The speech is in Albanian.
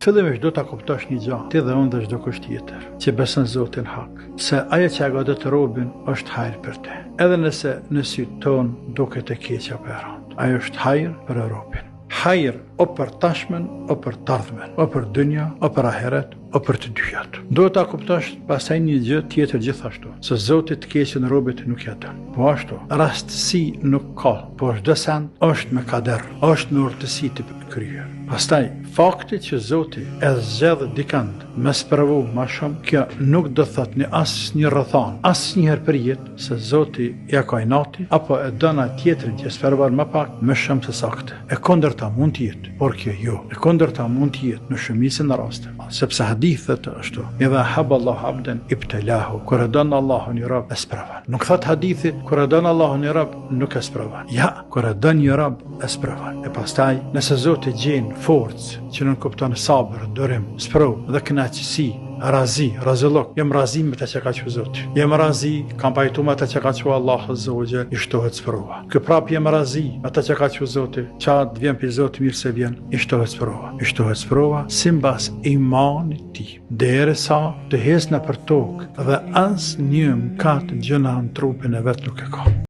Fillimisht do ta kuptosh një gjë, ti dhe unë dhe çdo kusht tjetër që beson Zotin hak, se ajo që e godit robin është hajër për te. Edhe nëse në sytë tonë duket e keq apo e rëndë, ajo është hajër për robin. Hajër o për tashmen, o për tardhmen, o për dynja, o për aheret, o për të dyjat. Do ta kuptosh pastaj një gjë tjetër gjithashtu, se Zoti të keqën robit nuk ja don. Po ashtu, rastësi nuk ka, por çdo send është me kader, është me urtësi të kryer. Pastaj, fakti që Zoti e zgjedh dikant me sprovu më shumë, kjo nuk do thot në asnjë rrethon, asnjëherë për jetë se Zoti ja ka inati apo e dona tjetrin që sprovuar më pak më shumë se saktë. E kundërta mund të jetë, por kjo jo. E kundërta mund të jetë në shumicën e rasteve, sepse hadithet ashtu. Idha haba Allahu abdan ibtalahu, kur don Allahu një rob e sprovon. Nuk thot hadithi kur don Allahu një rob nuk e sprovon. Ja, kur don një rob e sprovon. E pastaj, nëse Zoti gjen forcë që nuk kupton sabër, durim, sprov dhe kënaqësi, razillok, jem razi me të që ka që Zoti. Jem razi, kam pajtu me të që ka që Allah Azza wa Jall, i shtohet sprova. Kë prap jem razi me të që ka që Zoti, qatë vjen për Zoti mirë se vjen, i shtohet sprova. I shtohet sprova, simbas imanit ti. Dere sa të hes në për tokë dhe as një mkat gjëna në trupin e vetë nuk e ka.